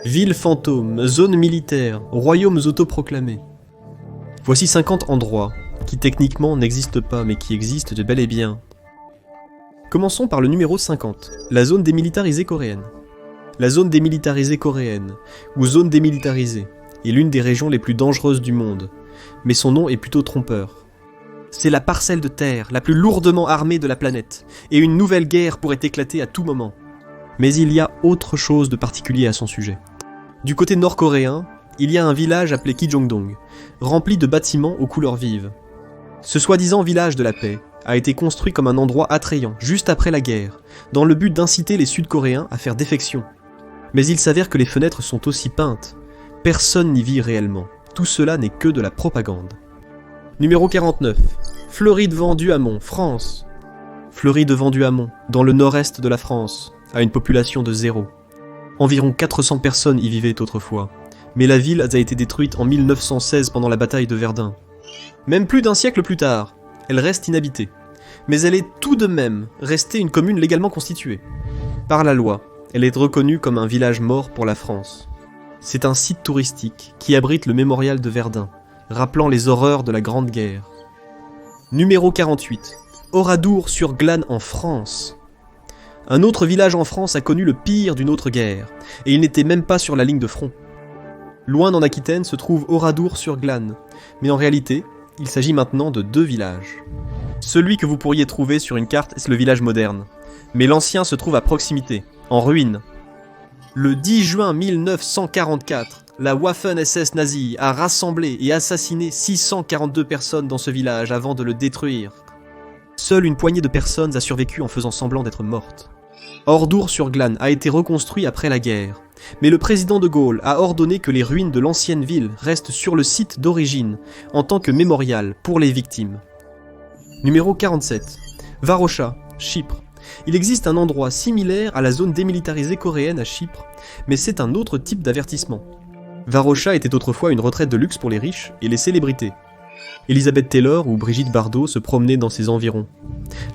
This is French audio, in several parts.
Ville fantôme, zone militaire, royaumes autoproclamés. Voici 50 endroits, qui techniquement n'existent pas, mais qui existent de bel et bien. Commençons par le numéro 50, la zone démilitarisée coréenne. La zone démilitarisée coréenne, ou zone démilitarisée, est l'une des régions les plus dangereuses du monde, mais son nom est plutôt trompeur. C'est la parcelle de terre la plus lourdement armée de la planète, et une nouvelle guerre pourrait éclater à tout moment. Mais il y a autre chose de particulier à son sujet. Du côté nord-coréen, il y a un village appelé Kijongdong, rempli de bâtiments aux couleurs vives. Ce soi-disant village de la paix a été construit comme un endroit attrayant, juste après la guerre, dans le but d'inciter les Sud-Coréens à faire défection. Mais il s'avère que les fenêtres sont aussi peintes. Personne n'y vit réellement. Tout cela n'est que de la propagande. Numéro 49. Fleury de Venduamont, France. Fleury de Venduamont, dans le nord-est de la France, a une population de 0. Environ 400 personnes y vivaient autrefois, mais la ville a été détruite en 1916 pendant la bataille de Verdun. Même plus d'un siècle plus tard, elle reste inhabitée, mais elle est tout de même restée une commune légalement constituée. Par la loi, elle est reconnue comme un village mort pour la France. C'est un site touristique qui abrite le mémorial de Verdun, rappelant les horreurs de la Grande Guerre. Numéro 48. Oradour-sur-Glane en France. Un autre village en France a connu le pire d'une autre guerre, et il n'était même pas sur la ligne de front. Loin en Aquitaine se trouve Oradour-sur-Glane, mais en réalité, il s'agit maintenant de 2 villages. Celui que vous pourriez trouver sur une carte est le village moderne, mais l'ancien se trouve à proximité, en ruine. Le 10 juin 1944, la Waffen-SS nazie a rassemblé et assassiné 642 personnes dans ce village avant de le détruire. Seule une poignée de personnes a survécu en faisant semblant d'être mortes. Oradour-sur-Glane a été reconstruit après la guerre, mais le président de Gaulle a ordonné que les ruines de l'ancienne ville restent sur le site d'origine, en tant que mémorial pour les victimes. Numéro 47. Varosha, Chypre. Il existe un endroit similaire à la zone démilitarisée coréenne à Chypre, mais c'est un autre type d'avertissement. Varosha était autrefois une retraite de luxe pour les riches et les célébrités. Elizabeth Taylor ou Brigitte Bardot se promenaient dans ses environs.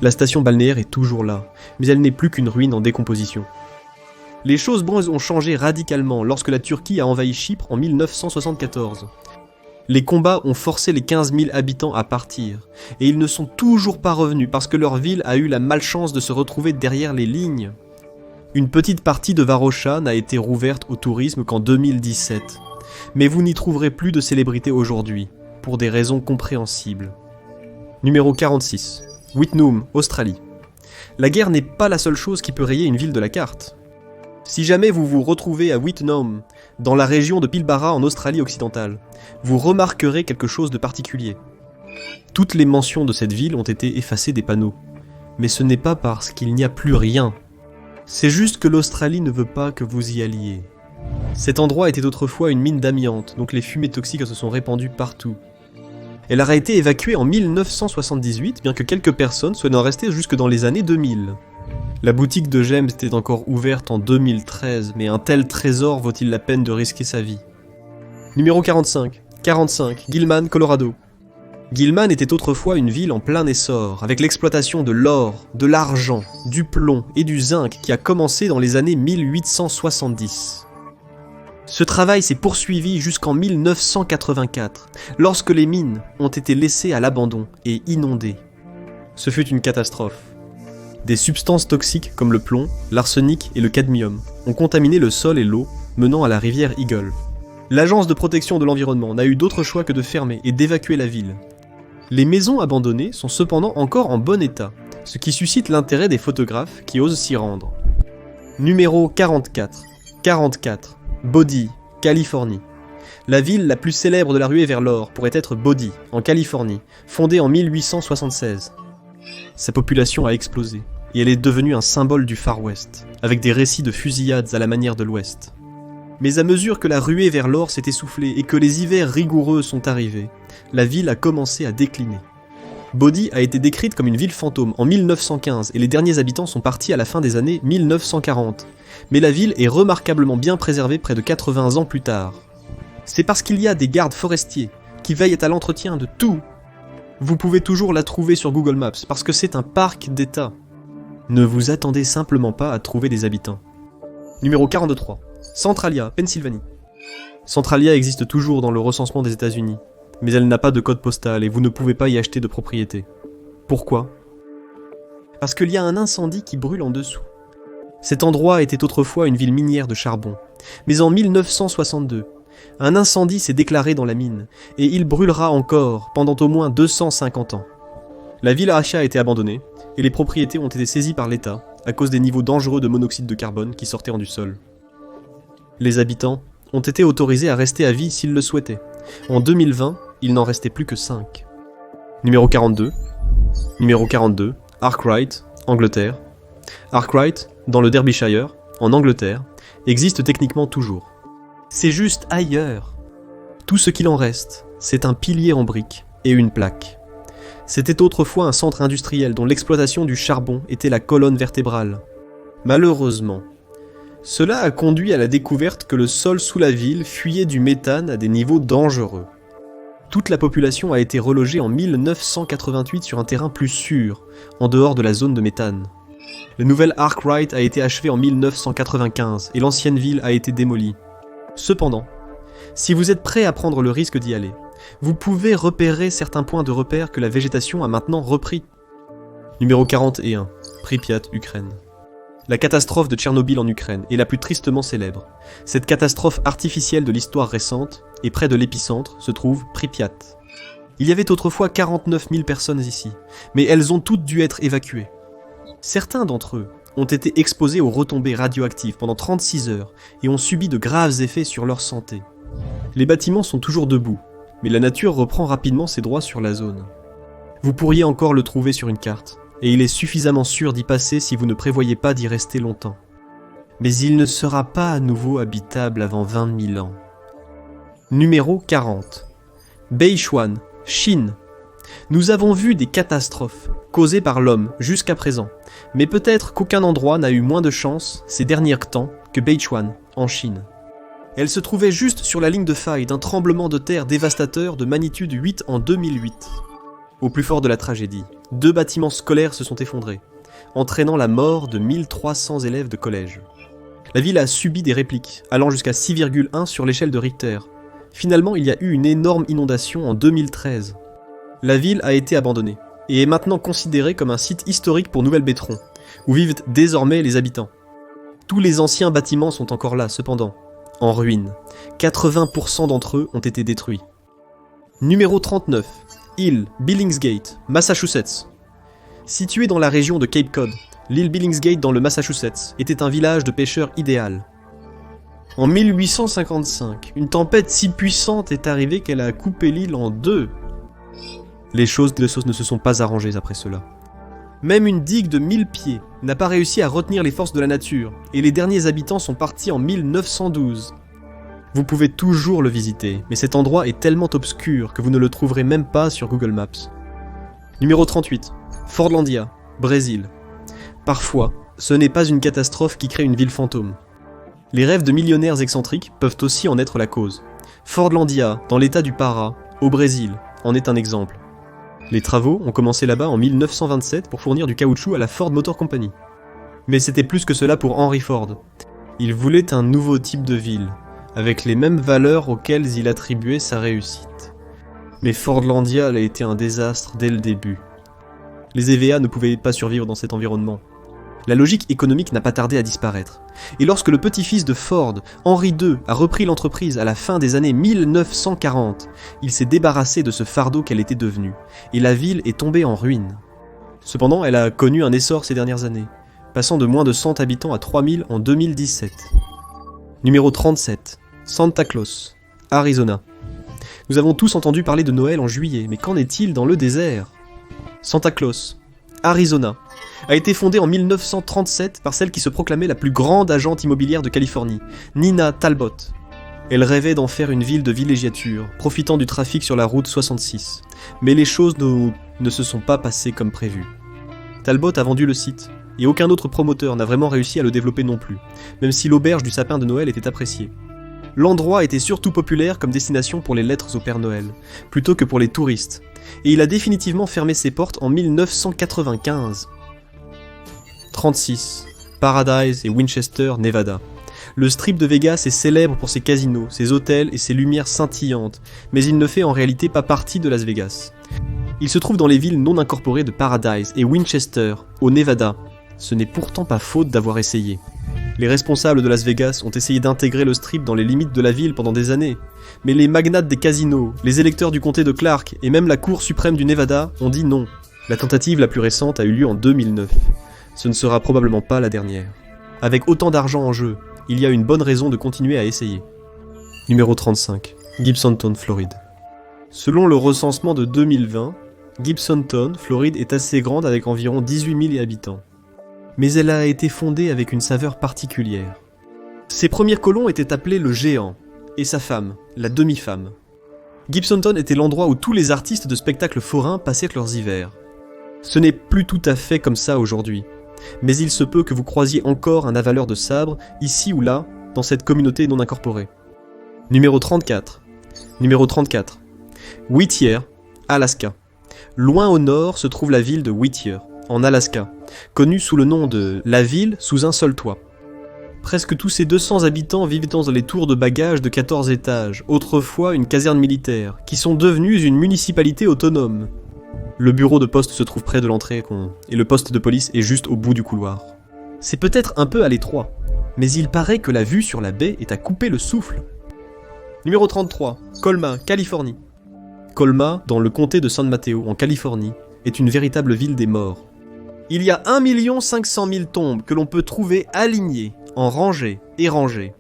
La station balnéaire est toujours là, mais elle n'est plus qu'une ruine en décomposition. Les choses ont changé radicalement lorsque la Turquie a envahi Chypre en 1974. Les combats ont forcé les 15 000 habitants à partir, et ils ne sont toujours pas revenus parce que leur ville a eu la malchance de se retrouver derrière les lignes. Une petite partie de Varosha n'a été rouverte au tourisme qu'en 2017, mais vous n'y trouverez plus de célébrités aujourd'hui, pour des raisons compréhensibles. Numéro 46. Wittenoom, Australie. La guerre n'est pas la seule chose qui peut rayer une ville de la carte. Si jamais vous vous retrouvez à Wittenoom, dans la région de Pilbara en Australie occidentale, vous remarquerez quelque chose de particulier. Toutes les mentions de cette ville ont été effacées des panneaux. Mais ce n'est pas parce qu'il n'y a plus rien. C'est juste que l'Australie ne veut pas que vous y alliez. Cet endroit était autrefois une mine d'amiante, donc les fumées toxiques se sont répandues partout. Elle a été évacuée en 1978, bien que quelques personnes soient en restées jusque dans les années 2000. La boutique de James était encore ouverte en 2013, mais un tel trésor vaut-il la peine de risquer sa vie? Numéro 45. Gilman, Colorado. Gilman était autrefois une ville en plein essor, avec l'exploitation de l'or, de l'argent, du plomb et du zinc qui a commencé dans les années 1870. Ce travail s'est poursuivi jusqu'en 1984, lorsque les mines ont été laissées à l'abandon et inondées. Ce fut une catastrophe. Des substances toxiques comme le plomb, l'arsenic et le cadmium ont contaminé le sol et l'eau, menant à la rivière Eagle. L'agence de protection de l'environnement n'a eu d'autre choix que de fermer et d'évacuer la ville. Les maisons abandonnées sont cependant encore en bon état, ce qui suscite l'intérêt des photographes qui osent s'y rendre. Numéro 44. Bodie, Californie. La ville la plus célèbre de la ruée vers l'or pourrait être Bodie, en Californie, fondée en 1876. Sa population a explosé, et elle est devenue un symbole du Far West, avec des récits de fusillades à la manière de l'Ouest. Mais à mesure que la ruée vers l'or s'est essoufflée et que les hivers rigoureux sont arrivés, la ville a commencé à décliner. Bodie a été décrite comme une ville fantôme en 1915 et les derniers habitants sont partis à la fin des années 1940. Mais la ville est remarquablement bien préservée près de 80 ans plus tard. C'est parce qu'il y a des gardes forestiers qui veillent à l'entretien de tout. Vous pouvez toujours la trouver sur Google Maps parce que c'est un parc d'État. Ne vous attendez simplement pas à trouver des habitants. Numéro 43. Centralia, Pennsylvanie. Centralia existe toujours dans le recensement des États-Unis, mais elle n'a pas de code postal et vous ne pouvez pas y acheter de propriété. Pourquoi ? Parce qu'il y a un incendie qui brûle en dessous. Cet endroit était autrefois une ville minière de charbon, mais en 1962, un incendie s'est déclaré dans la mine, et il brûlera encore pendant au moins 250 ans. La ville achat a été abandonnée, et les propriétés ont été saisies par l'État à cause des niveaux dangereux de monoxyde de carbone qui sortaient du sol. Les habitants ont été autorisés à rester à vie s'ils le souhaitaient. En 2020, il n'en restait plus que 5. Numéro 42. Numéro 42, Arkwright, Angleterre. Arkwright, dans le Derbyshire, en Angleterre, existe techniquement toujours. C'est juste ailleurs. Tout ce qu'il en reste, c'est un pilier en briques et une plaque. C'était autrefois un centre industriel dont l'exploitation du charbon était la colonne vertébrale. Malheureusement, cela a conduit à la découverte que le sol sous la ville fuyait du méthane à des niveaux dangereux. Toute la population a été relogée en 1988 sur un terrain plus sûr, en dehors de la zone de méthane. La nouvelle Arkwright a été achevée en 1995 et l'ancienne ville a été démolie. Cependant, si vous êtes prêt à prendre le risque d'y aller, vous pouvez repérer certains points de repère que la végétation a maintenant repris. Numéro 41, Pripyat, Ukraine. La catastrophe de Tchernobyl en Ukraine est la plus tristement célèbre. Cette catastrophe artificielle de l'histoire récente, et près de l'épicentre, se trouve Pripyat. Il y avait autrefois 49 000 personnes ici, mais elles ont toutes dû être évacuées. Certains d'entre eux ont été exposés aux retombées radioactives pendant 36 heures et ont subi de graves effets sur leur santé. Les bâtiments sont toujours debout, mais la nature reprend rapidement ses droits sur la zone. Vous pourriez encore le trouver sur une carte, et il est suffisamment sûr d'y passer si vous ne prévoyez pas d'y rester longtemps. Mais il ne sera pas à nouveau habitable avant 20 000 ans. Numéro 40. Beichuan, Chine. Nous avons vu des catastrophes causées par l'homme jusqu'à présent, mais peut-être qu'aucun endroit n'a eu moins de chance ces derniers temps que Beichuan, en Chine. Elle se trouvait juste sur la ligne de faille d'un tremblement de terre dévastateur de magnitude 8 en 2008. Au plus fort de la tragédie, 2 bâtiments scolaires se sont effondrés, entraînant la mort de 1300 élèves de collège. La ville a subi des répliques, allant jusqu'à 6,1 sur l'échelle de Richter. Finalement, il y a eu une énorme inondation en 2013. La ville a été abandonnée, et est maintenant considérée comme un site historique pour Nouvelle-Bétron, où vivent désormais les habitants. Tous les anciens bâtiments sont encore là, cependant, en ruine. 80% d'entre eux ont été détruits. Numéro 39. Île Billingsgate, Massachusetts. Située dans la région de Cape Cod, l'île Billingsgate dans le Massachusetts était un village de pêcheurs idéal. En 1855, une tempête si puissante est arrivée qu'elle a coupé l'île en 2. Les choses ne se sont pas arrangées après cela. Même une digue de 1000 pieds n'a pas réussi à retenir les forces de la nature, et les derniers habitants sont partis en 1912. Vous pouvez toujours le visiter, mais cet endroit est tellement obscur que vous ne le trouverez même pas sur Google Maps. Numéro 38. Fordlandia, Brésil. Parfois, ce n'est pas une catastrophe qui crée une ville fantôme. Les rêves de millionnaires excentriques peuvent aussi en être la cause. Fordlandia, dans l'état du Pará, au Brésil, en est un exemple. Les travaux ont commencé là-bas en 1927 pour fournir du caoutchouc à la Ford Motor Company. Mais c'était plus que cela pour Henry Ford. Il voulait un nouveau type de ville, avec les mêmes valeurs auxquelles il attribuait sa réussite. Mais Fordlandia a été un désastre dès le début. Les EVA ne pouvaient pas survivre dans cet environnement. La logique économique n'a pas tardé à disparaître. Et lorsque le petit-fils de Ford, Henry II, a repris l'entreprise à la fin des années 1940, il s'est débarrassé de ce fardeau qu'elle était devenue, et la ville est tombée en ruine. Cependant, elle a connu un essor ces dernières années, passant de moins de 100 habitants à 3000 en 2017. Numéro 37. Santa Claus, Arizona. Nous avons tous entendu parler de Noël en juillet, mais qu'en est-il dans le désert ? Santa Claus, Arizona, a été fondée en 1937 par celle qui se proclamait la plus grande agente immobilière de Californie, Nina Talbot. Elle rêvait d'en faire une ville de villégiature, profitant du trafic sur la route 66. Mais les choses ne se sont pas passées comme prévu. Talbot a vendu le site, et aucun autre promoteur n'a vraiment réussi à le développer non plus, même si l'auberge du sapin de Noël était appréciée. L'endroit était surtout populaire comme destination pour les lettres au Père Noël, plutôt que pour les touristes, et il a définitivement fermé ses portes en 1995. 36. Paradise et Winchester, Nevada. Le strip de Vegas est célèbre pour ses casinos, ses hôtels et ses lumières scintillantes, mais il ne fait en réalité pas partie de Las Vegas. Il se trouve dans les villes non incorporées de Paradise et Winchester, au Nevada. Ce n'est pourtant pas faute d'avoir essayé. Les responsables de Las Vegas ont essayé d'intégrer le strip dans les limites de la ville pendant des années, mais les magnates des casinos, les électeurs du comté de Clark et même la Cour suprême du Nevada ont dit non. La tentative la plus récente a eu lieu en 2009. Ce ne sera probablement pas la dernière. Avec autant d'argent en jeu, il y a une bonne raison de continuer à essayer. Numéro 35. Gibsontown, Floride. Selon le recensement de 2020, Gibsontown, Floride est assez grande avec environ 18 000 habitants. Mais elle a été fondée avec une saveur particulière. Ses premiers colons étaient appelés le géant, et sa femme, la demi-femme. Gibsontown était l'endroit où tous les artistes de spectacles forains passaient leurs hivers. Ce n'est plus tout à fait comme ça aujourd'hui, mais il se peut que vous croisiez encore un avaleur de sabre, ici ou là, dans cette communauté non incorporée. Numéro 34. Numéro 34. Whittier, Alaska. Loin au nord se trouve la ville de Whittier, en Alaska, connue sous le nom de « la ville sous un seul toit ». Presque tous ces 200 habitants vivent dans les tours de bagages de 14 étages, autrefois une caserne militaire, qui sont devenues une municipalité autonome. Le bureau de poste se trouve près de l'entrée, et le poste de police est juste au bout du couloir. C'est peut-être un peu à l'étroit, mais il paraît que la vue sur la baie est à couper le souffle. Numéro 33, Colma, Californie. Colma, dans le comté de San Mateo, en Californie, est une véritable ville des morts. Il y a 1 500 000 tombes que l'on peut trouver alignées, en rangées et rangées.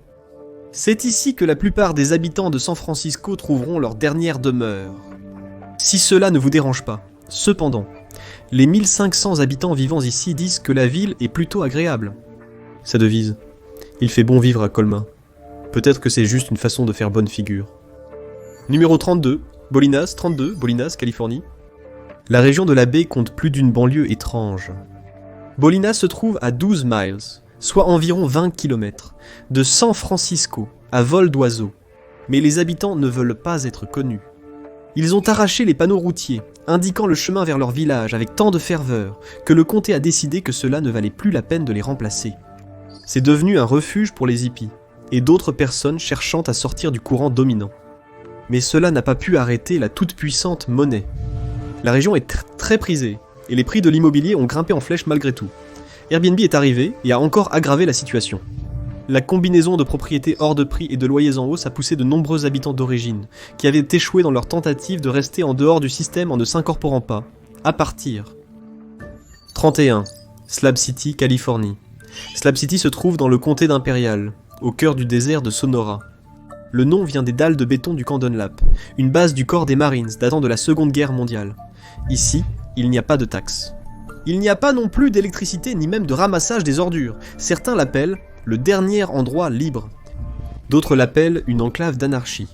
C'est ici que la plupart des habitants de San Francisco trouveront leur dernière demeure. Si cela ne vous dérange pas, cependant, les 1500 habitants vivant ici disent que la ville est plutôt agréable. Sa devise, il fait bon vivre à Colma. Peut-être que c'est juste une façon de faire bonne figure. Numéro 32, Bolinas, Californie. La région de la baie compte plus d'une banlieue étrange. Bolinas se trouve à 12 miles, soit environ 20 km, de San Francisco, à vol d'oiseau. Mais les habitants ne veulent pas être connus. Ils ont arraché les panneaux routiers, indiquant le chemin vers leur village avec tant de ferveur que le comté a décidé que cela ne valait plus la peine de les remplacer. C'est devenu un refuge pour les hippies, et d'autres personnes cherchant à sortir du courant dominant. Mais cela n'a pas pu arrêter la toute-puissante monnaie. La région est très prisée, et les prix de l'immobilier ont grimpé en flèche malgré tout. Airbnb est arrivé et a encore aggravé la situation. La combinaison de propriétés hors de prix et de loyers en hausse a poussé de nombreux habitants d'origine, qui avaient échoué dans leur tentative de rester en dehors du système en ne s'incorporant pas, à partir. 31. Slab City, Californie. Slab City se trouve dans le comté d'Imperial, au cœur du désert de Sonora. Le nom vient des dalles de béton du camp Dunlap, une base du corps des Marines datant de la Seconde Guerre mondiale. Ici, il n'y a pas de taxes. Il n'y a pas non plus d'électricité ni même de ramassage des ordures. Certains l'appellent le dernier endroit libre. D'autres l'appellent une enclave d'anarchie.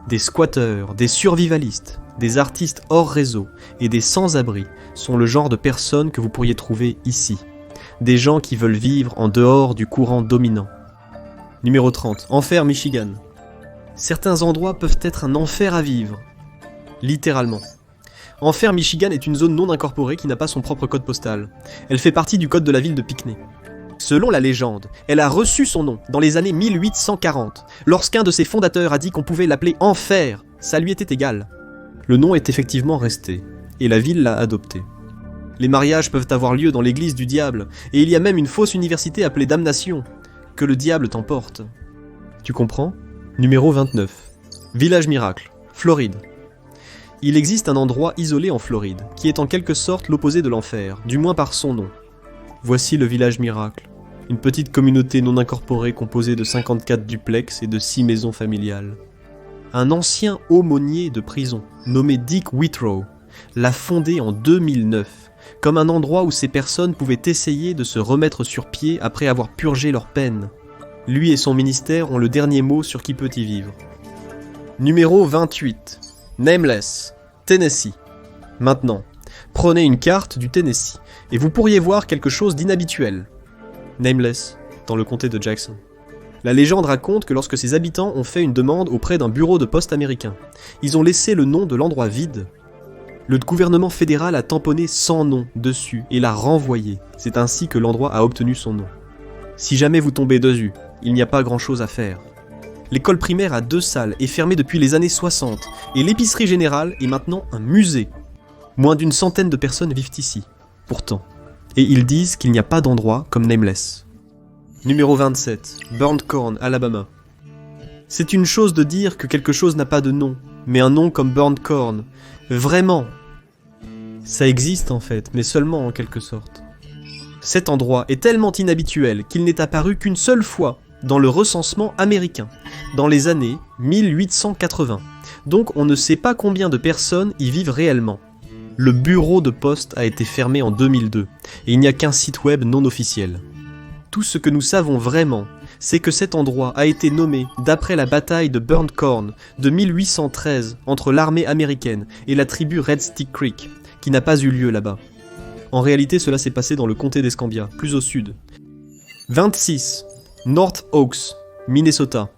Des squatteurs, des survivalistes, des artistes hors réseau et des sans-abri sont le genre de personnes que vous pourriez trouver ici. Des gens qui veulent vivre en dehors du courant dominant. Numéro 30. Enfer, Michigan. Certains endroits peuvent être un enfer à vivre. Littéralement. Enfer, Michigan est une zone non incorporée qui n'a pas son propre code postal. Elle fait partie du code de la ville de Pinckney. Selon la légende, elle a reçu son nom dans les années 1840, lorsqu'un de ses fondateurs a dit qu'on pouvait l'appeler Enfer, ça lui était égal. Le nom est effectivement resté, et la ville l'a adopté. Les mariages peuvent avoir lieu dans l'église du diable, et il y a même une fausse université appelée Damnation. Que le diable t'emporte. Tu comprends ? Numéro 29. Village Miracle, Floride. Il existe un endroit isolé en Floride, qui est en quelque sorte l'opposé de l'enfer, du moins par son nom. Voici le Village Miracle, une petite communauté non incorporée composée de 54 duplex et de 6 maisons familiales. Un ancien aumônier de prison, nommé Dick Whitrow, l'a fondé en 2009, comme un endroit où ces personnes pouvaient essayer de se remettre sur pied après avoir purgé leur peine. Lui et son ministère ont le dernier mot sur qui peut y vivre. Numéro 28. Nameless, Tennessee. Maintenant, prenez une carte du Tennessee et vous pourriez voir quelque chose d'inhabituel. Nameless, dans le comté de Jackson. La légende raconte que lorsque ses habitants ont fait une demande auprès d'un bureau de poste américain, ils ont laissé le nom de l'endroit vide. Le gouvernement fédéral a tamponné sans nom dessus et l'a renvoyé. C'est ainsi que l'endroit a obtenu son nom. Si jamais vous tombez dessus, il n'y a pas grand-chose à faire. L'école primaire a 2 salles, est fermée depuis les années 60, et l'épicerie générale est maintenant un musée. Moins d'une centaine de personnes vivent ici, pourtant. Et ils disent qu'il n'y a pas d'endroit comme Nameless. Numéro 27, Burnt Corn, Alabama. C'est une chose de dire que quelque chose n'a pas de nom, mais un nom comme Burnt Corn, vraiment, ça existe en fait, mais seulement en quelque sorte. Cet endroit est tellement inhabituel qu'il n'est apparu qu'une seule fois dans le recensement américain, dans les années 1880. Donc on ne sait pas combien de personnes y vivent réellement. Le bureau de poste a été fermé en 2002, et il n'y a qu'un site web non officiel. Tout ce que nous savons vraiment, c'est que cet endroit a été nommé d'après la bataille de Burnt Corn de 1813 entre l'armée américaine et la tribu Red Stick Creek, qui n'a pas eu lieu là-bas. En réalité, cela s'est passé dans le comté d'Escambia, plus au sud. 26. North Oaks, Minnesota.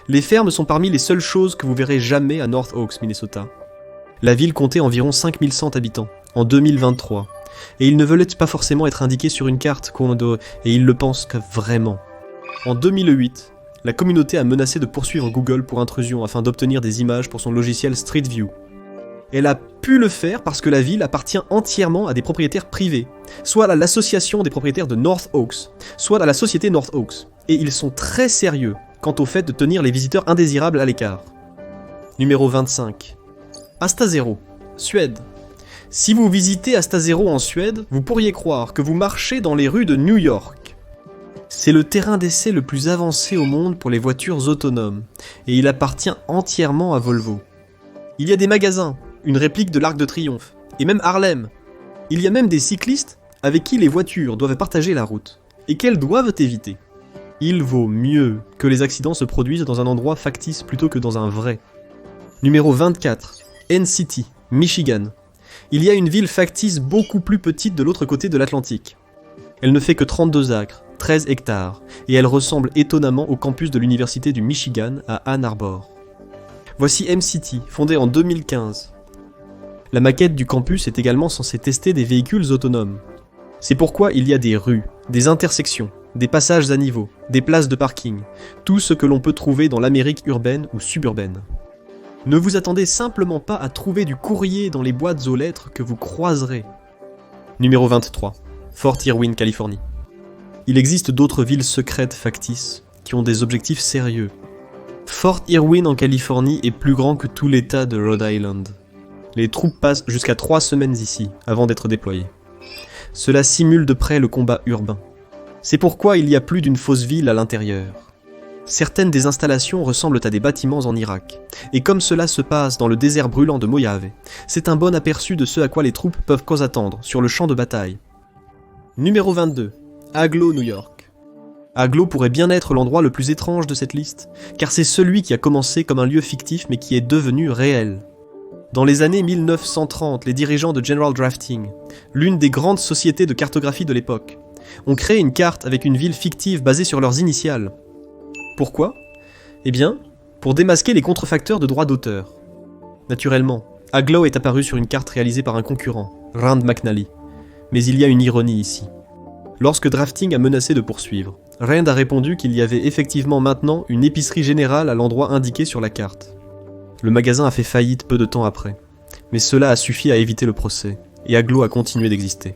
Les fermes sont parmi les seules choses que vous verrez jamais à North Oaks, Minnesota. La ville comptait environ 5100 habitants, en 2023. Et ils ne veulent pas forcément être indiqués sur une carte, et ils le pensent que vraiment. En 2008, la communauté a menacé de poursuivre Google pour intrusion afin d'obtenir des images pour son logiciel Street View. Elle a pu le faire parce que la ville appartient entièrement à des propriétaires privés, soit à l'association des propriétaires de North Oaks, soit à la société North Oaks, et ils sont très sérieux quant au fait de tenir les visiteurs indésirables à l'écart. Numéro 25. Astasero, Suède. Si vous visitez Astasero en Suède, vous pourriez croire que vous marchez dans les rues de New York. C'est le terrain d'essai le plus avancé au monde pour les voitures autonomes, et il appartient entièrement à Volvo. Il y a des magasins, une réplique de l'Arc de Triomphe, et même Harlem. Il y a même des cyclistes avec qui les voitures doivent partager la route, et qu'elles doivent éviter. Il vaut mieux que les accidents se produisent dans un endroit factice plutôt que dans un vrai. Numéro 24, N-City, Michigan. Il y a une ville factice beaucoup plus petite de l'autre côté de l'Atlantique. Elle ne fait que 32 acres, 13 hectares, et elle ressemble étonnamment au campus de l'université du Michigan à Ann Arbor. Voici M-City, fondée en 2015. La maquette du campus est également censée tester des véhicules autonomes. C'est pourquoi il y a des rues, des intersections, des passages à niveau, des places de parking, tout ce que l'on peut trouver dans l'Amérique urbaine ou suburbaine. Ne vous attendez simplement pas à trouver du courrier dans les boîtes aux lettres que vous croiserez. Numéro 23. Fort Irwin, Californie. Il existe d'autres villes secrètes factices qui ont des objectifs sérieux. Fort Irwin en Californie est plus grand que tout l'État de Rhode Island. Les troupes passent jusqu'à 3 semaines ici, avant d'être déployées. Cela simule de près le combat urbain. C'est pourquoi il y a plus d'une fausse ville à l'intérieur. Certaines des installations ressemblent à des bâtiments en Irak, et comme cela se passe dans le désert brûlant de Mojave, c'est un bon aperçu de ce à quoi les troupes peuvent s'attendre sur le champ de bataille. Numéro 22. Agloe, New York. Agloe pourrait bien être l'endroit le plus étrange de cette liste, car c'est celui qui a commencé comme un lieu fictif mais qui est devenu réel. Dans les années 1930, les dirigeants de General Drafting, l'une des grandes sociétés de cartographie de l'époque, ont créé une carte avec une ville fictive basée sur leurs initiales. Pourquoi ? Eh bien, pour démasquer les contrefacteurs de droits d'auteur. Naturellement, Agloe est apparu sur une carte réalisée par un concurrent, Rand McNally. Mais il y a une ironie ici. Lorsque Drafting a menacé de poursuivre, Rand a répondu qu'il y avait effectivement maintenant une épicerie générale à l'endroit indiqué sur la carte. Le magasin a fait faillite peu de temps après, mais cela a suffi à éviter le procès, et Agloe a continué d'exister.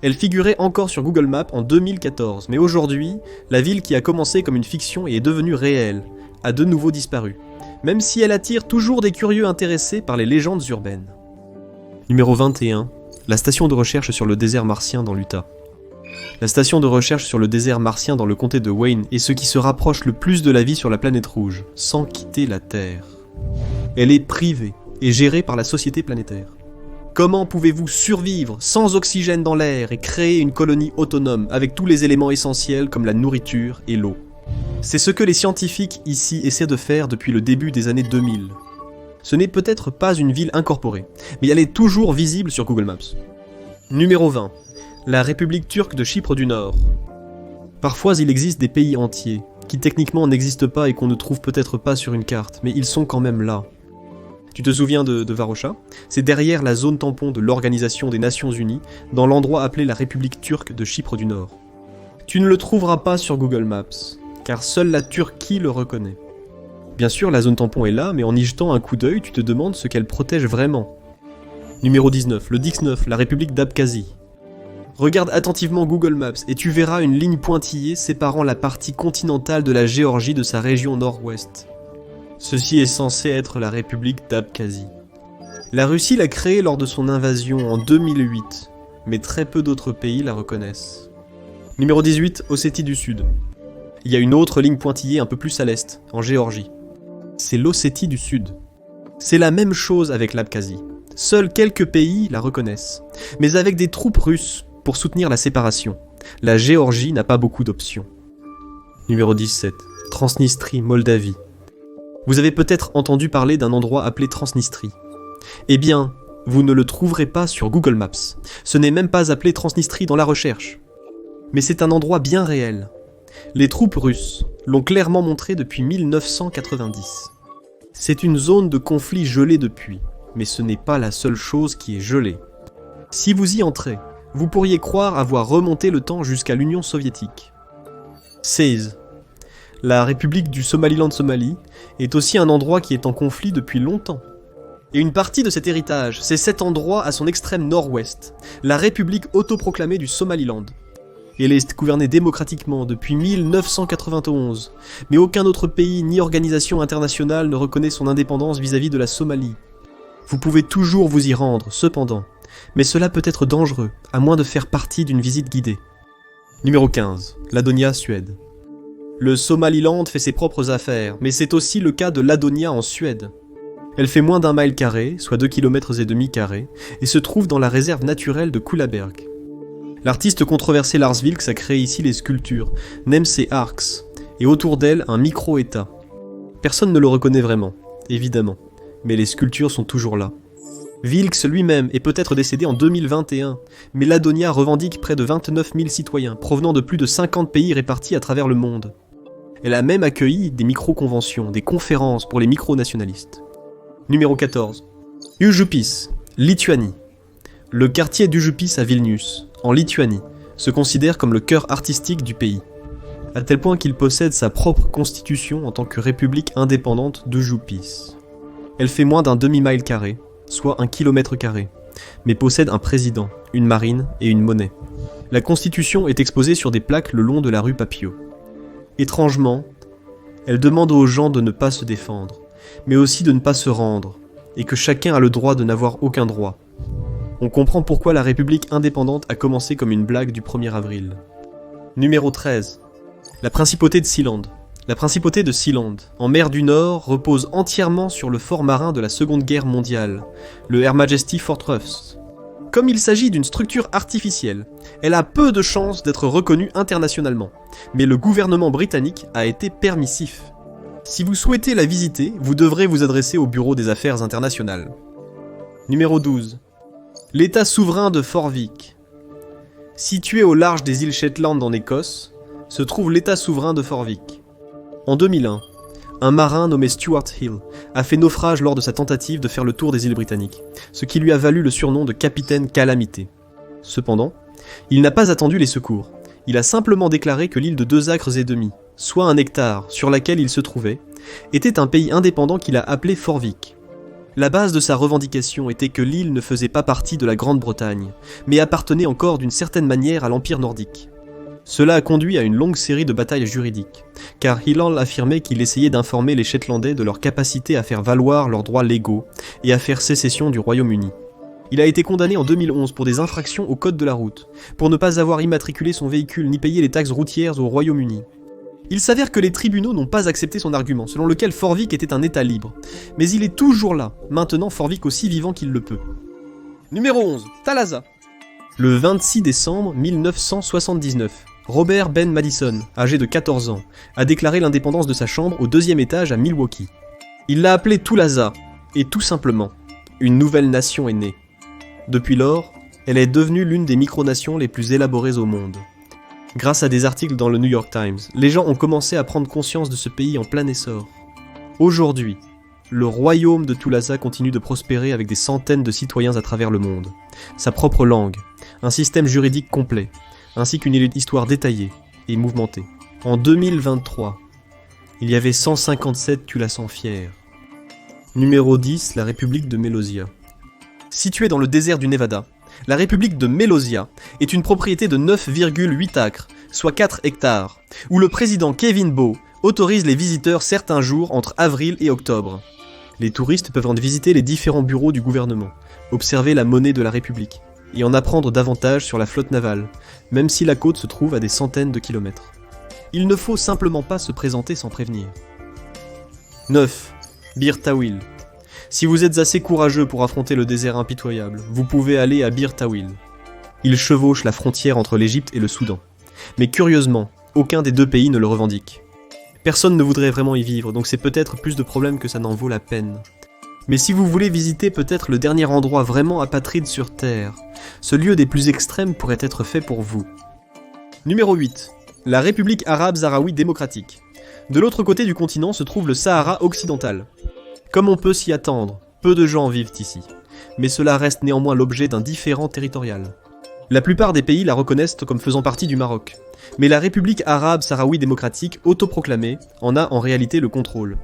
Elle figurait encore sur Google Maps en 2014, mais aujourd'hui, la ville qui a commencé comme une fiction et est devenue réelle, a de nouveau disparu, même si elle attire toujours des curieux intéressés par les légendes urbaines. Numéro 21, la station de recherche sur le désert martien dans l'Utah. La station de recherche sur le désert martien dans le comté de Wayne est ce qui se rapproche le plus de la vie sur la planète rouge, sans quitter la Terre. Elle est privée et gérée par la Société planétaire. Comment pouvez-vous survivre sans oxygène dans l'air et créer une colonie autonome avec tous les éléments essentiels comme la nourriture et l'eau ? C'est ce que les scientifiques ici essaient de faire depuis le début des années 2000. Ce n'est peut-être pas une ville incorporée, mais elle est toujours visible sur Google Maps. Numéro 20. La République turque de Chypre du Nord. Parfois il existe des pays entiers, qui techniquement n'existent pas et qu'on ne trouve peut-être pas sur une carte, mais ils sont quand même là. Tu te souviens de Varosha ? C'est derrière la zone tampon de l'Organisation des Nations Unies, dans l'endroit appelé la République turque de Chypre du Nord. Tu ne le trouveras pas sur Google Maps, car seule la Turquie le reconnaît. Bien sûr, la zone tampon est là, mais en y jetant un coup d'œil, tu te demandes ce qu'elle protège vraiment. Numéro 19, le Dix-9, la République d'Abkhazie. Regarde attentivement Google Maps et tu verras une ligne pointillée séparant la partie continentale de la Géorgie de sa région nord-ouest. Ceci est censé être la République d'Abkhazie. La Russie l'a créée lors de son invasion en 2008, mais très peu d'autres pays la reconnaissent. Numéro 18, Ossétie du Sud. Il y a une autre ligne pointillée un peu plus à l'est, en Géorgie. C'est l'Ossétie du Sud. C'est la même chose avec l'Abkhazie. Seuls quelques pays la reconnaissent, mais avec des troupes russes pour soutenir la séparation. La Géorgie n'a pas beaucoup d'options. Numéro 17. Transnistrie, Moldavie. Vous avez peut-être entendu parler d'un endroit appelé Transnistrie. Eh bien, vous ne le trouverez pas sur Google Maps. Ce n'est même pas appelé Transnistrie dans la recherche. Mais c'est un endroit bien réel. Les troupes russes l'ont clairement montré depuis 1990. C'est une zone de conflit gelée depuis, mais ce n'est pas la seule chose qui est gelée. Si vous y entrez, vous pourriez croire avoir remonté le temps jusqu'à l'Union soviétique. 16. La République du Somaliland-Somalie est aussi un endroit qui est en conflit depuis longtemps. Et une partie de cet héritage, c'est cet endroit à son extrême nord-ouest, la République autoproclamée du Somaliland. Elle est gouvernée démocratiquement depuis 1991, mais aucun autre pays ni organisation internationale ne reconnaît son indépendance vis-à-vis de la Somalie. Vous pouvez toujours vous y rendre, cependant, mais cela peut être dangereux, à moins de faire partie d'une visite guidée. Numéro 15. Ladonia, Suède. Le Somaliland fait ses propres affaires, mais c'est aussi le cas de Ladonia en Suède. Elle fait moins d'1 mile carré, soit 2,5 km², et se trouve dans la réserve naturelle de Kullaberg. L'artiste controversé Lars Vilks a créé ici les sculptures Nemse Arks, et autour d'elle un micro-État. Personne ne le reconnaît vraiment, évidemment, mais les sculptures sont toujours là. Vilks lui-même est peut-être décédé en 2021, mais Ladonia revendique près de 29 000 citoyens, provenant de plus de 50 pays répartis à travers le monde. Elle a même accueilli des micro-conventions, des conférences pour les micro-nationalistes. Numéro 14. Užupis, Lituanie. Le quartier d'Užupis à Vilnius, en Lituanie, se considère comme le cœur artistique du pays, à tel point qu'il possède sa propre constitution en tant que république indépendante d'Užupis. Elle fait moins d'1 demi-mile carré, soit 1 km², mais possède un président, une marine et une monnaie. La constitution est exposée sur des plaques le long de la rue Papio. Étrangement, elle demande aux gens de ne pas se défendre, mais aussi de ne pas se rendre, et que chacun a le droit de n'avoir aucun droit. On comprend pourquoi la République indépendante a commencé comme une blague du 1er avril. Numéro 13. La principauté de Sealand. La principauté de Sealand, en mer du Nord, repose entièrement sur le fort marin de la Seconde Guerre mondiale, le Her Majesty Fortress. Comme il s'agit d'une structure artificielle, elle a peu de chances d'être reconnue internationalement, mais le gouvernement britannique a été permissif. Si vous souhaitez la visiter, vous devrez vous adresser au Bureau des Affaires internationales. Numéro 12. L'État souverain de Forvik. Situé au large des îles Shetland en Écosse, se trouve l'État souverain de Forvik. En 2001, un marin nommé Stuart Hill a fait naufrage lors de sa tentative de faire le tour des îles britanniques, ce qui lui a valu le surnom de Capitaine Calamité. Cependant, il n'a pas attendu les secours. Il a simplement déclaré que l'île de 2,5 acres, soit 1 hectare, sur laquelle il se trouvait, était un pays indépendant qu'il a appelé Forvik. La base de sa revendication était que l'île ne faisait pas partie de la Grande-Bretagne, mais appartenait encore d'une certaine manière à l'Empire nordique. Cela a conduit à une longue série de batailles juridiques, car Hillall affirmait qu'il essayait d'informer les Shetlandais de leur capacité à faire valoir leurs droits légaux et à faire sécession du Royaume-Uni. Il a été condamné en 2011 pour des infractions au code de la route, pour ne pas avoir immatriculé son véhicule ni payé les taxes routières au Royaume-Uni. Il s'avère que les tribunaux n'ont pas accepté son argument, selon lequel Forvik était un État libre, mais il est toujours là, maintenant Forvik aussi vivant qu'il le peut. Numéro 11. Thalassa. Le 26 décembre 1979, Robert Ben Madison, âgé de 14 ans, a déclaré l'indépendance de sa chambre au 2e étage à Milwaukee. Il l'a appelée Thalassa, et tout simplement, une nouvelle nation est née. Depuis lors, elle est devenue l'une des micronations les plus élaborées au monde. Grâce à des articles dans le New York Times, les gens ont commencé à prendre conscience de ce pays en plein essor. Aujourd'hui, le royaume de Thalassa continue de prospérer avec des centaines de citoyens à travers le monde. Sa propre langue, un système juridique complet, ainsi qu'une histoire détaillée et mouvementée. En 2023, il y avait 157 culassans fiers. Numéro 10, la République de Melosia. Située dans le désert du Nevada, la République de Melosia est une propriété de 9,8 acres, soit 4 hectares, où le président Kevin Beau autorise les visiteurs certains jours entre avril et octobre. Les touristes peuvent en visiter les différents bureaux du gouvernement, observer la monnaie de la République, et en apprendre davantage sur la flotte navale, même si la côte se trouve à des centaines de kilomètres. Il ne faut simplement pas se présenter sans prévenir. 9. Bir Tawil. Si vous êtes assez courageux pour affronter le désert impitoyable, vous pouvez aller à Bir Tawil. Il chevauche la frontière entre l'Égypte et le Soudan. Mais curieusement, aucun des deux pays ne le revendique. Personne ne voudrait vraiment y vivre, donc c'est peut-être plus de problèmes que ça n'en vaut la peine. Mais si vous voulez visiter peut-être le dernier endroit vraiment apatride sur Terre, ce lieu des plus extrêmes pourrait être fait pour vous. Numéro 8. La République arabe sahraoui démocratique. De l'autre côté du continent se trouve le Sahara occidental. Comme on peut s'y attendre, peu de gens vivent ici, mais cela reste néanmoins l'objet d'un différend territorial. La plupart des pays la reconnaissent comme faisant partie du Maroc, mais la République arabe sahraoui démocratique autoproclamée en a en réalité le contrôle.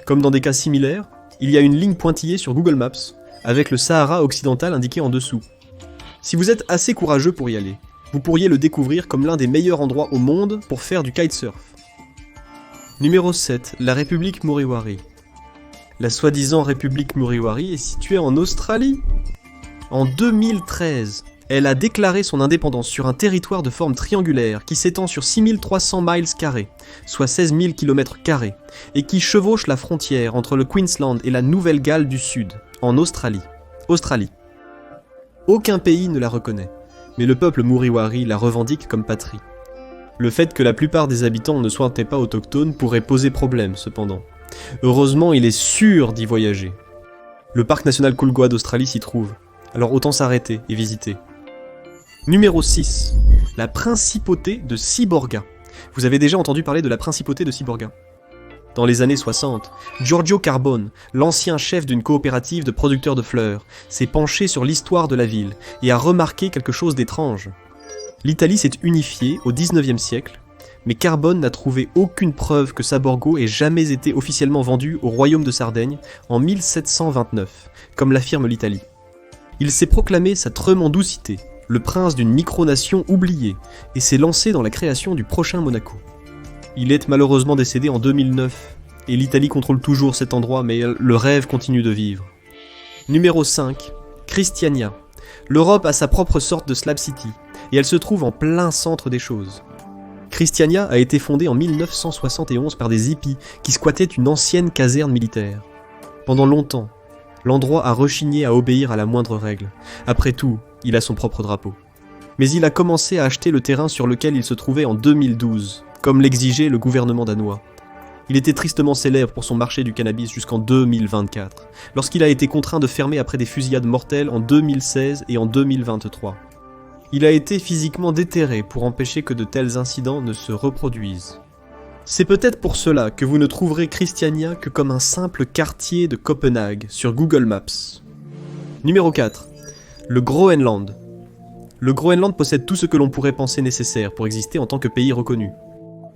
Comme dans des cas similaires, il y a une ligne pointillée sur Google Maps, avec le Sahara occidental indiqué en dessous. Si vous êtes assez courageux pour y aller, vous pourriez le découvrir comme l'un des meilleurs endroits au monde pour faire du kitesurf. Numéro 7, la République Moriwari. La soi-disant République Moriwari est située en Australie. En 2013, elle a déclaré son indépendance sur un territoire de forme triangulaire qui s'étend sur 6300 miles carrés, soit 16 000 km², et qui chevauche la frontière entre le Queensland et la Nouvelle-Galles du Sud, en Australie. Aucun pays ne la reconnaît, mais le peuple Moriwari la revendique comme patrie. Le fait que la plupart des habitants ne soient pas autochtones pourrait poser problème, cependant. Heureusement, il est sûr d'y voyager. Le parc national Kulgoa d'Australie s'y trouve, alors autant s'arrêter et visiter. Numéro 6. La principauté de Cyborga. Vous avez déjà entendu parler de la principauté de Cyborga? Dans les années 60, Giorgio Carbone, l'ancien chef d'une coopérative de producteurs de fleurs, s'est penché sur l'histoire de la ville et a remarqué quelque chose d'étrange. L'Italie s'est unifiée au XIXe siècle, mais Carbone n'a trouvé aucune preuve que Saborgo ait jamais été officiellement vendu au royaume de Sardaigne en 1729, comme l'affirme l'Italie. Il s'est proclamé sa tremendoucité, le prince d'une micronation oubliée, et s'est lancé dans la création du prochain Monaco. Il est malheureusement décédé en 2009, et l'Italie contrôle toujours cet endroit, mais le rêve continue de vivre. Numéro 5. Christiania. L'Europe a sa propre sorte de Slab City, et elle se trouve en plein centre des choses. Christiania a été fondée en 1971 par des hippies qui squattaient une ancienne caserne militaire. Pendant longtemps, l'endroit a rechigné à obéir à la moindre règle. Après tout, il a son propre drapeau. Mais il a commencé à acheter le terrain sur lequel il se trouvait en 2012, comme l'exigeait le gouvernement danois. Il était tristement célèbre pour son marché du cannabis jusqu'en 2024, lorsqu'il a été contraint de fermer après des fusillades mortelles en 2016 et en 2023. Il a été physiquement déterré pour empêcher que de tels incidents ne se reproduisent. C'est peut-être pour cela que vous ne trouverez Christiania que comme un simple quartier de Copenhague sur Google Maps. Numéro 4. Le Groenland. Le Groenland possède tout ce que l'on pourrait penser nécessaire pour exister en tant que pays reconnu.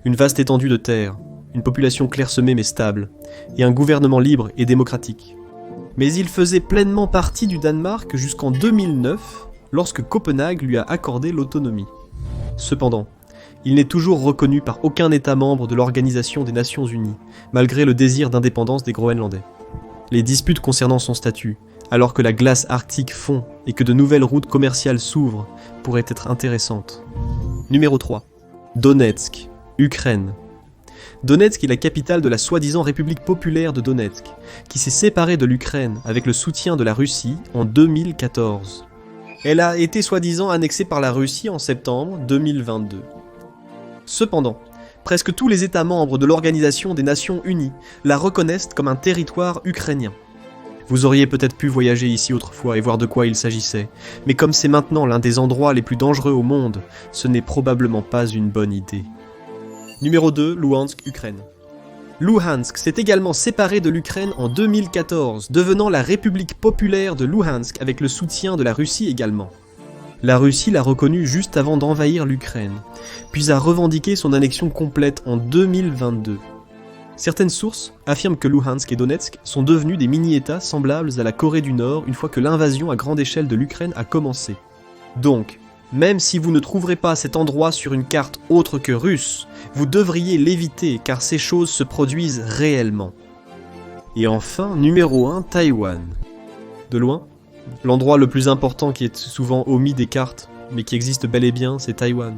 Une vaste étendue de terre, une population clairsemée mais stable, et un gouvernement libre et démocratique. Mais il faisait pleinement partie du Danemark jusqu'en 2009, lorsque Copenhague lui a accordé l'autonomie. Cependant, il n'est toujours reconnu par aucun État membre de l'Organisation des Nations Unies, malgré le désir d'indépendance des Groenlandais. Les disputes concernant son statut, alors que la glace arctique fond et que de nouvelles routes commerciales s'ouvrent, pourraient être intéressantes. Numéro 3. Donetsk, Ukraine. Donetsk est la capitale de la soi-disant République populaire de Donetsk, qui s'est séparée de l'Ukraine avec le soutien de la Russie en 2014. Elle a été soi-disant annexée par la Russie en septembre 2022. Cependant, presque tous les États membres de l'Organisation des Nations Unies la reconnaissent comme un territoire ukrainien. Vous auriez peut-être pu voyager ici autrefois et voir de quoi il s'agissait, mais comme c'est maintenant l'un des endroits les plus dangereux au monde, ce n'est probablement pas une bonne idée. Numéro 2, Luhansk, Ukraine. Luhansk s'est également séparé de l'Ukraine en 2014, devenant la République populaire de Luhansk avec le soutien de la Russie également. La Russie l'a reconnu juste avant d'envahir l'Ukraine, puis a revendiqué son annexion complète en 2022. Certaines sources affirment que Luhansk et Donetsk sont devenus des mini-États semblables à la Corée du Nord une fois que l'invasion à grande échelle de l'Ukraine a commencé. Donc, même si vous ne trouverez pas cet endroit sur une carte autre que russe, vous devriez l'éviter car ces choses se produisent réellement. Et enfin, numéro 1, Taïwan. De loin, l'endroit le plus important qui est souvent omis des cartes, mais qui existe bel et bien, c'est Taïwan.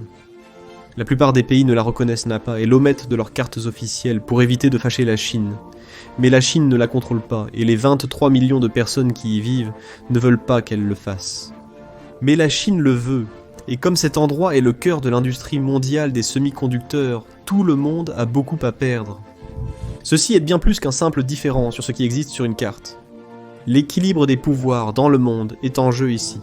La plupart des pays ne la reconnaissent pas et l'omettent de leurs cartes officielles pour éviter de fâcher la Chine. Mais la Chine ne la contrôle pas, et les 23 millions de personnes qui y vivent ne veulent pas qu'elle le fasse. Mais la Chine le veut, et comme cet endroit est le cœur de l'industrie mondiale des semi-conducteurs, tout le monde a beaucoup à perdre. Ceci est bien plus qu'un simple différent sur ce qui existe sur une carte. L'équilibre des pouvoirs dans le monde est en jeu ici.